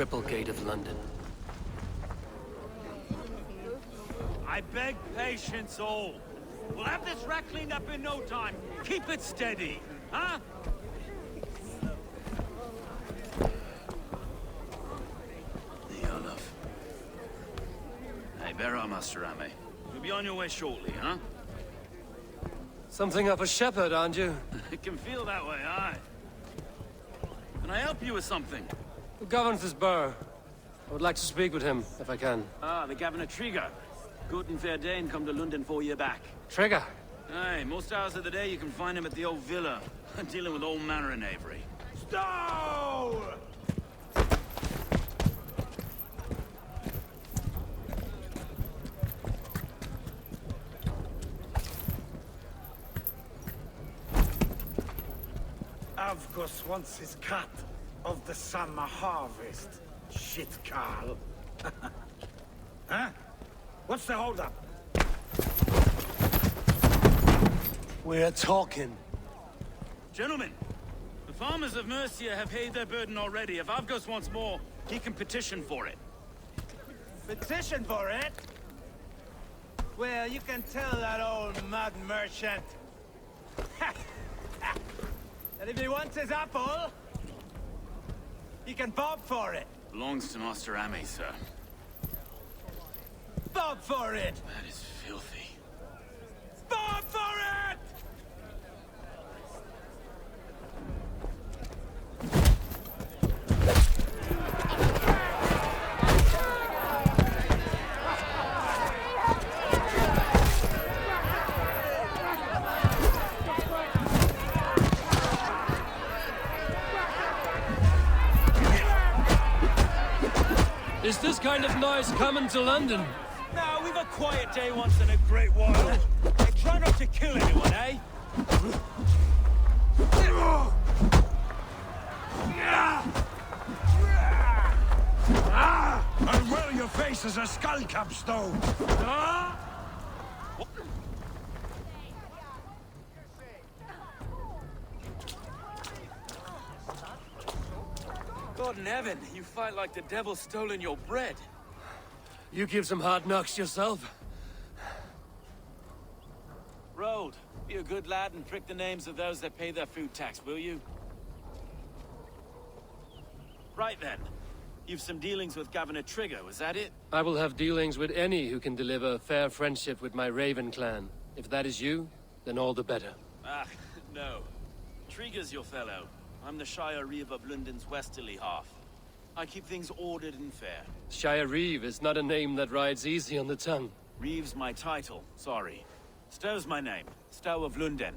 triple gate of London. I beg patience, all. We'll have this wreck cleaned up in no time. Keep it steady, huh? There, love. Hey, bear up, Master Ame. You'll be on your way shortly, huh? Something of a shepherd, aren't you? It can feel that way, aye. Can I help you with something? Who governs this burgh? I would like to speak with him, if I can. Ah, the Governor Trigger. Good and fair Dane come to London 4 year back. Trigger? Aye, most hours of the day you can find him at the old villa, dealing with all manner of knavery. Stow! Avgos wants his cut of the summer harvest. Shit, Carl. Huh? What's the holdup? We're talking. Gentlemen, the farmers of Mercia have paid their burden already. If Avgos wants more, he can petition for it. Petition for it? Well, you can tell that old mud merchant that if he wants his apple, he can bob for it. Belongs to Master Ame, sir. Bob for it! That is filthy. Bob for it! Is this kind of noise coming to London? Now, we've a quiet day once in a great while. Hey, try not to kill anyone, eh? And well, your face is a skull cap stone. God in heaven, you fight like the devil stolen your bread. You give some hard knocks yourself. Road, be a good lad and prick the names of those that pay their food tax, will you? Right then. You've some dealings with Governor Trigger, was that it? I will have dealings with any who can deliver fair friendship with my Raven clan. If that is you, then all the better. Ah, no. Trigger's your fellow. I'm the Shire Reeve of London's westerly half. I keep things ordered and fair. Shire Reeve is not a name that rides easy on the tongue. Reeve's my title, sorry. Stow's my name. Stow of London.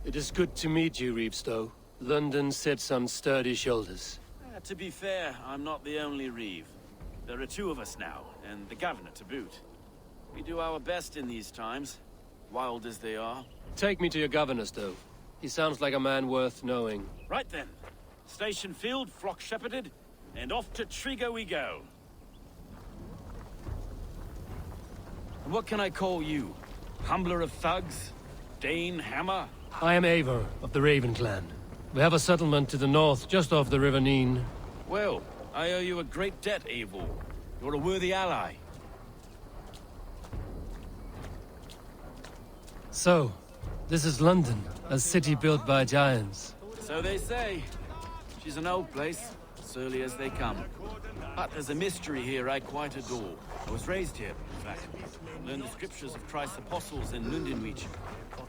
It is good to meet you, Reeve Stow. London sits on sturdy shoulders. To be fair, I'm not the only Reeve. There are two of us now, and the Governor to boot. We do our best in these times, wild as they are. Take me to your governor, Stow. He sounds like a man worth knowing. Right then. Station filled, flock shepherded, and off to Trigger we go. And what can I call you? Humbler of thugs? Dane Hammer? I am Eivor, of the Raven clan. We have a settlement to the north, just off the River Neen. Well, I owe you a great debt, Eivor. You're a worthy ally. So, this is London, a city built by giants. So they say. She's an old place, surly as they come. But there's a mystery here I quite adore. I was raised here, in fact. Learned the scriptures of Christ's apostles in London region.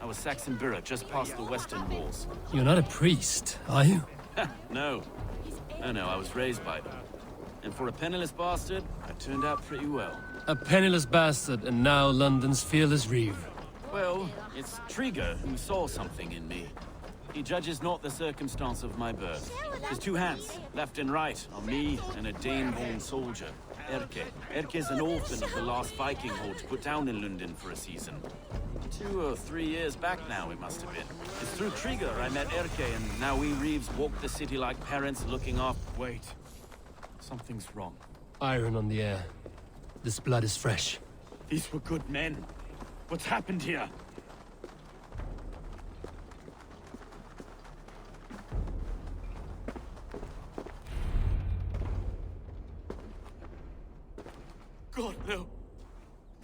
I was Saxon Borough, just past the western walls. You're not a priest, are you? No. No, I was raised by them. And for a penniless bastard, I turned out pretty well. A penniless bastard, and now London's fearless Reeve. Well, it's Trigger who saw something in me. He judges not the circumstance of my birth. His two hands, left and right, on me and a Dane-born soldier, Erke. Erke's an orphan of the last Viking hordes put down in London for a season. 2 or 3 years back now, it must have been. It's through Trigger I met Erke, and now we Reeves walk the city like parents looking after... Wait. Something's wrong. Iron on the air. This blood is fresh. These were good men. What's happened here? God, no.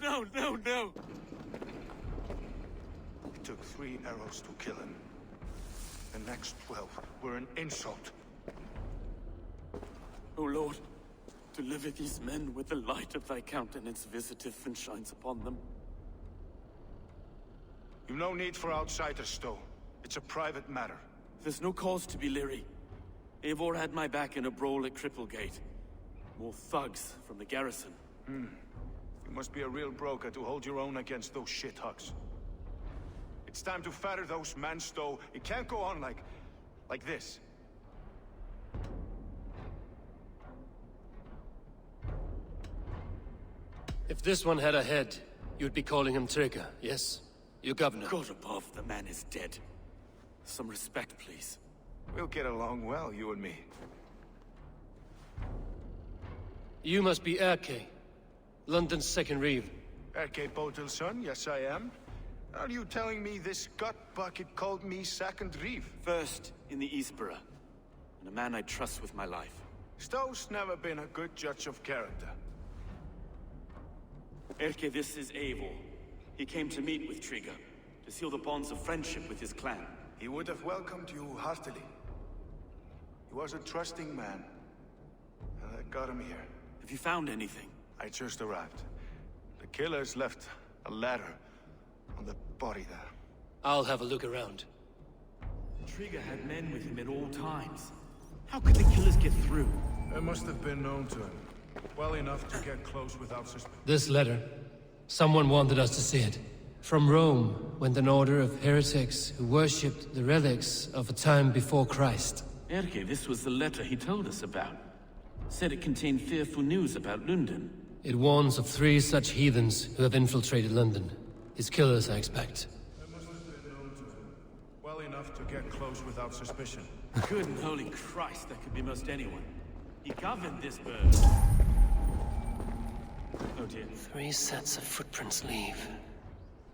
No, no, no! It took 3 arrows to kill him. The next 12 were an insult. O Lord, deliver these men with the light of thy countenance visiteth and shines upon them. You've no need for outsiders, Stowe. It's a private matter. There's no cause to be leery. Eivor had my back in a brawl at Cripplegate. More thugs from the garrison. You must be a real broker to hold your own against those shithugs. It's time to fetter those men, Stowe. It can't go on like this. If this one had a head, you'd be calling him Trigger, yes? Your governor. God above, the man is dead. Some respect, please. We'll get along well, you and me. You must be Erke, London's second reeve. Erke Botel's son, yes I am. Are you telling me this gut bucket called me second reeve? First in the Eastborough, and a man I trust with my life. Stowe's never been a good judge of character. Erke, this is Eivor. He came to meet with Trigger, to seal the bonds of friendship with his clan. He would have welcomed you heartily. He was a trusting man. And I got him here. Have you found anything? I just arrived. The killers left a letter on the body there. I'll have a look around. Trigger had men with him at all times. How could the killers get through? It must have been known to him. Well enough to get close without suspicion. This letter. Someone wanted us to see it. From Rome went an order of heretics who worshipped the relics of a time before Christ. Erke, this was the letter he told us about. Said it contained fearful news about London. It warns of 3 such heathens who have infiltrated London. His killers, I expect. It must have been known to him. Well enough to get close without suspicion. Good and holy Christ, that could be most anyone. He governed this bird. Oh dear. 3 sets of footprints leave.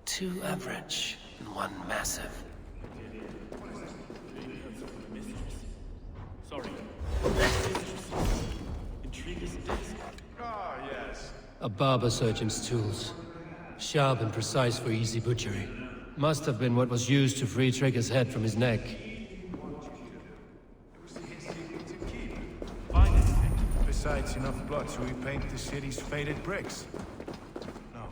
2 average and 1 massive. Sorry. Intrigues desk. Ah, yes. A barber surgeon's tools. Sharp and precise for easy butchery. Must have been what was used to free Trigger's head from his neck. Besides, enough blood to repaint the city's faded bricks. No.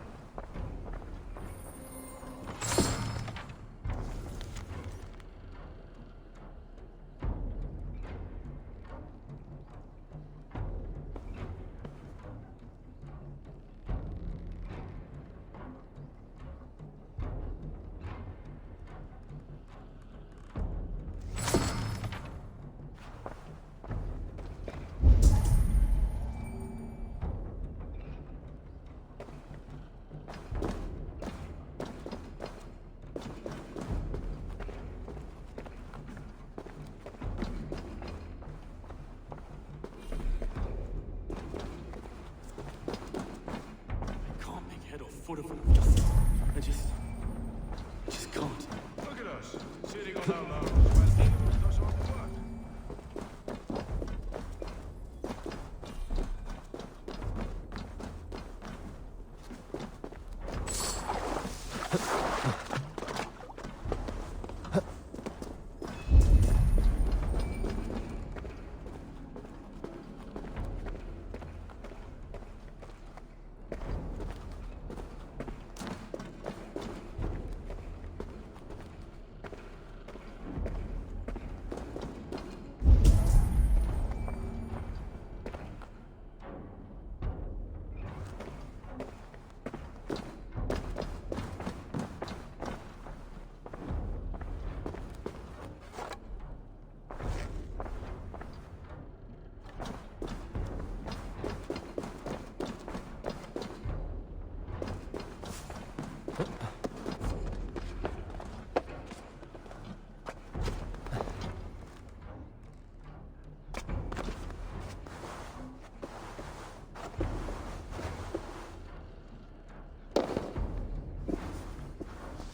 Foot of I just can't. Look at us, sitting on our laurels while Eivor does all the work.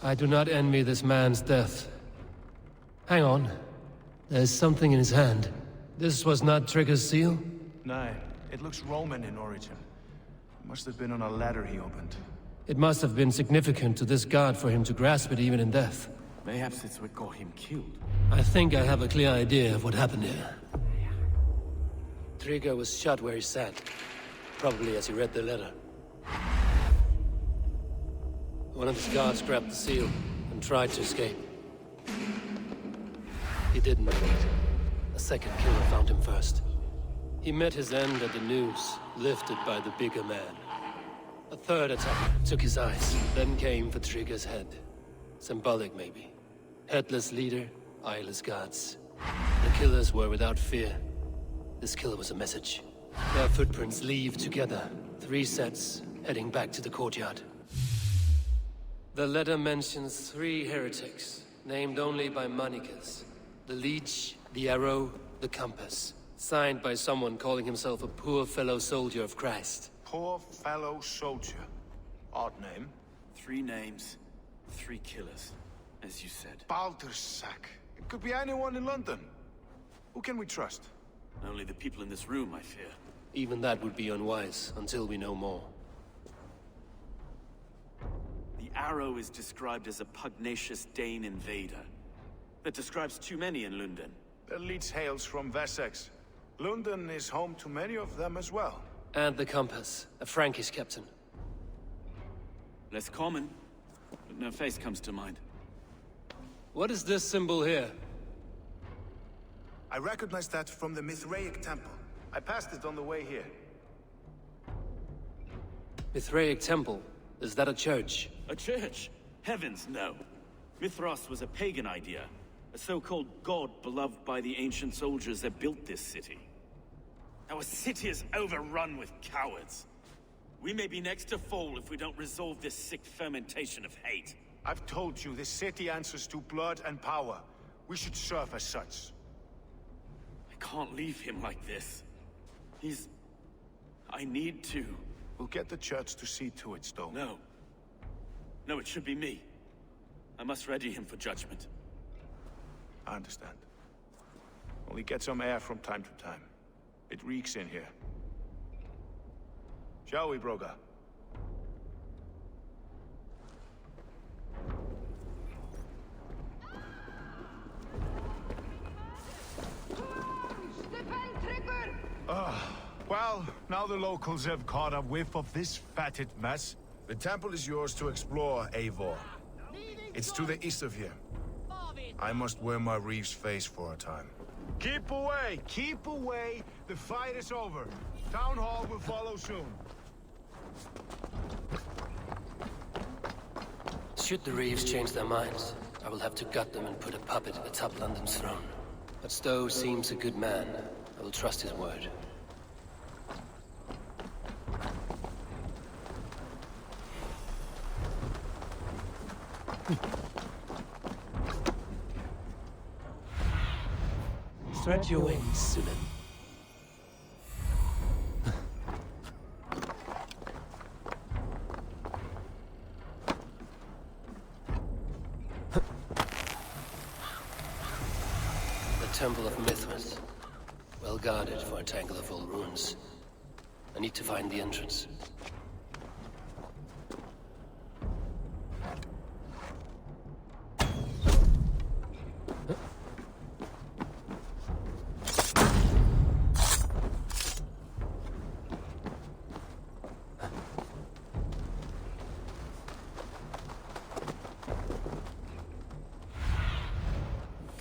I do not envy this man's death. Hang on. There's something in his hand. This was not Trigger's seal? No, it looks Roman in origin. Must have been on a ladder he opened. It must have been significant to this guard for him to grasp it even in death. Perhaps it's what got him killed. I think I have a clear idea of what happened here. Trigger was shot where he sat, probably as he read the letter. One of his guards grabbed the seal and tried to escape. He didn't make it. A second killer found him first. He met his end at the noose, lifted by the bigger man. A third attacker took his eyes, then came for Trigger's head. Symbolic, maybe. Headless leader, eyeless guards. The killers were without fear. This killer was a message. Their footprints leave together. 3 sets, heading back to the courtyard. The letter mentions 3 heretics, named only by monikers. The Leech, the Arrow, the Compass. Signed by someone calling himself a poor fellow soldier of Christ. Poor fellow soldier. Odd name. 3 names, 3 killers, as you said. Baldersack. It could be anyone in London. Who can we trust? Only the people in this room, I fear. Even that would be unwise, until we know more. The Arrow is described as a pugnacious Dane invader. That describes too many in London. The Leech hails from Wessex. London is home to many of them as well. And the Compass, a Frankish captain. Less common, but no face comes to mind. What is this symbol here? I recognize that from the Mithraic temple. I passed it on the way here. Mithraic temple? Is that a church? A church? Heavens, no. Mithras was a pagan idea. A so-called god beloved by the ancient soldiers that built this city. Our city is overrun with cowards. We may be next to fall if we don't resolve this sick fermentation of hate. I've told you, this city answers to blood and power. We should serve as such. I can't leave him like this. I need to. We'll get the church to see to it, Stowe. No. No, it should be me. I must ready him for judgment. I understand. Only get some air from time to time. It reeks in here. Shall we, Broga? Well, now the locals have caught a whiff of this fatted mess. The temple is yours to explore, Eivor. It's to the east of here. I must wear my Reeve's face for a time. Keep away! Keep away! The fight is over. Town Hall will follow soon. Should the Reeves change their minds, I will have to gut them and put a puppet atop London's throne. But Stowe seems a good man. I will trust his word. Spread your wings, Sunan. The Temple of Mithras. Well guarded for a tangle of old ruins. I need to find the entrance.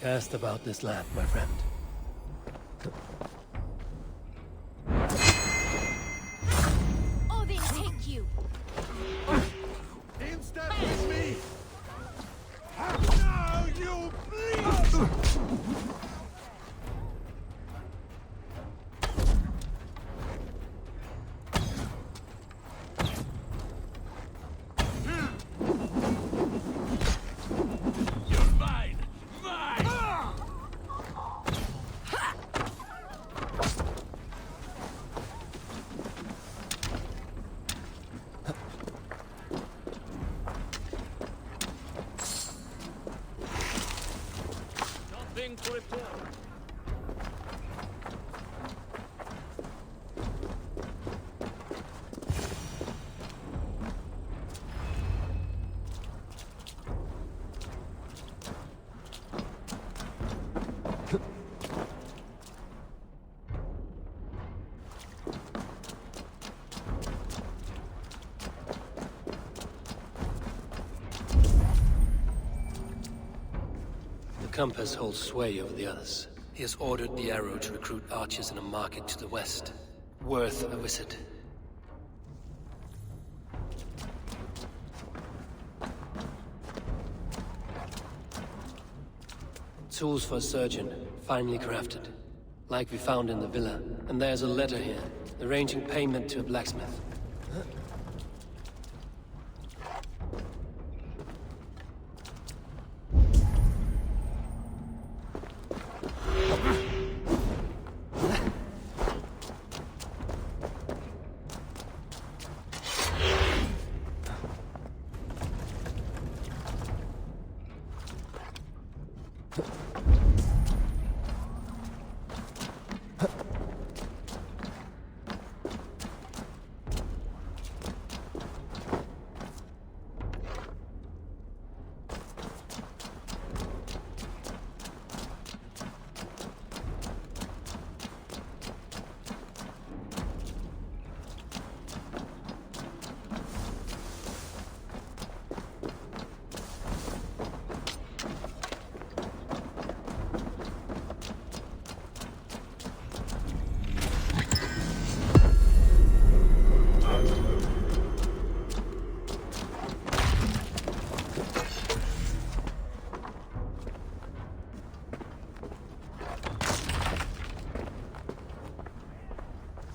Cast about this land, my friend. Odin, take you! Instead of me! Now you bleed! Nothing to report. Compass holds sway over the others. He has ordered the Arrow to recruit archers in a market to the west. Worth a visit. Tools for a surgeon, finely crafted. Like we found in the villa. And there's a letter here, arranging payment to a blacksmith.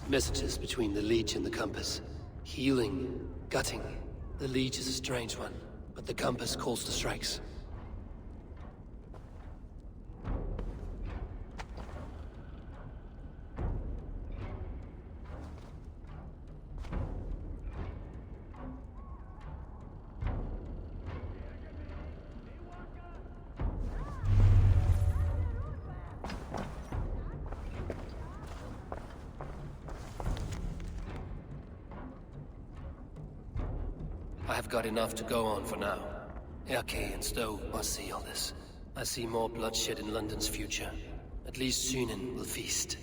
Messages between the Leech and the Compass. Healing, gutting. The Leech is a strange one, but the Compass calls the strikes. I have got enough to go on for now. Erke and Stowe must see all this. I see more bloodshed in London's future. At least Sunan will feast.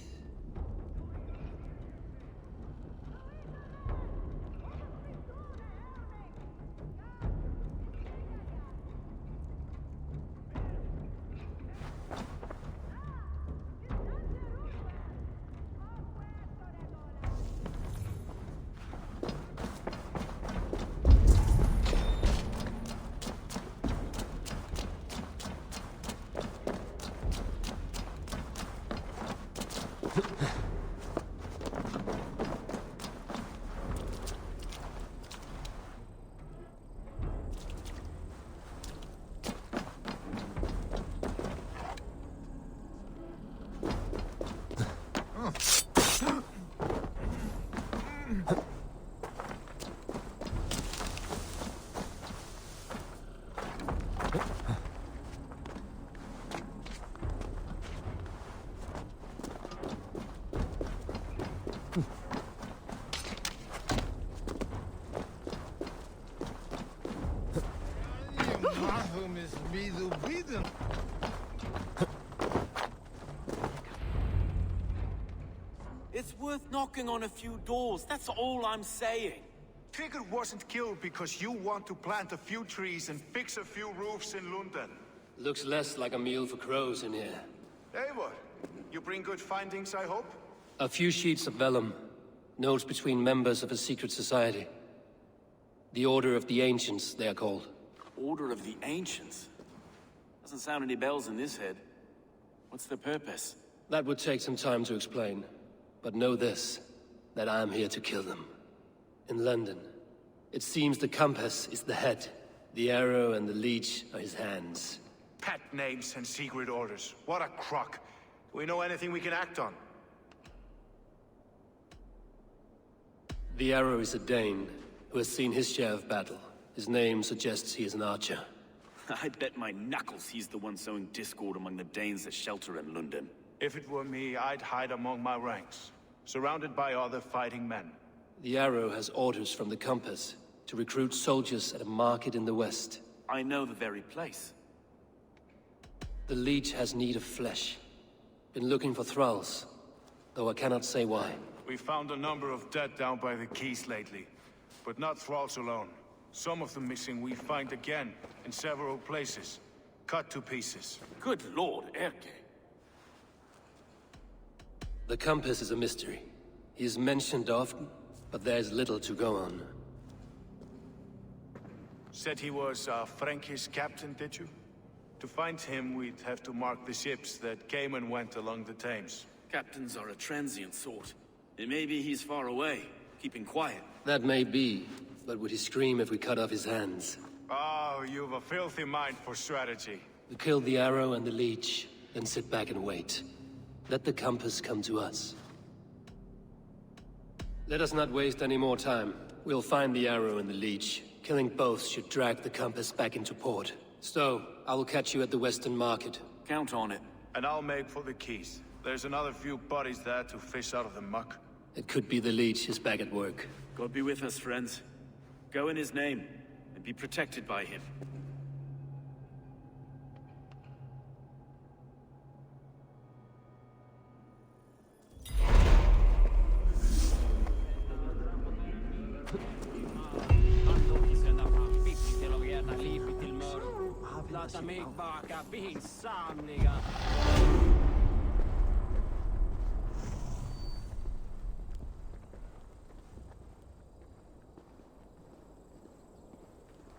It's worth knocking on a few doors, that's all I'm saying. Trigger wasn't killed because you want to plant a few trees and fix a few roofs in London. Looks less like a meal for crows in here. Eivor, you bring good findings, I hope? A few sheets of vellum. Notes between members of a secret society. The Order of the Ancients, they are called. Order of the Ancients? Doesn't sound any bells in this head. What's the purpose? That would take some time to explain. But know this, that I am here to kill them. In London, it seems the Compass is the head. The Arrow and the Leech are his hands. Pet names and secret orders. What a crock. Do we know anything we can act on? The Arrow is a Dane, who has seen his share of battle. His name suggests he is an archer. I'd bet my knuckles he's the one sowing discord among the Danes that shelter in London. If it were me, I'd hide among my ranks, surrounded by other fighting men. The Arrow has orders from the Compass to recruit soldiers at a market in the west. I know the very place. The Leech has need of flesh. Been looking for thralls, though I cannot say why. We found a number of dead down by the quays lately, but not thralls alone. Some of the missing we find again in several places. cut to pieces. Good lord, Erke. The compass is a mystery. He is mentioned often, but there's little to go on. Said he was a Frankish captain, did you? To find him, we'd have to mark the ships that came and went along the Thames. Captains are a transient sort. It may be he's far away, keeping quiet. That may be, but would he scream if we cut off his hands? Oh, you've a filthy mind for strategy. We kill the arrow and the leech, then sit back and wait. Let the compass come to us. Let us not waste any more time. We'll find the arrow and the leech. Killing both should drag the compass back into port. Stowe, I will catch you at the Western Market. Count on it. And I'll make for the keys. There's another few bodies there to fish out of the muck. It could be the leech is back at work. God be with us, friends. Go in his name, and be protected by him. Låta mig baka vinsamlingar.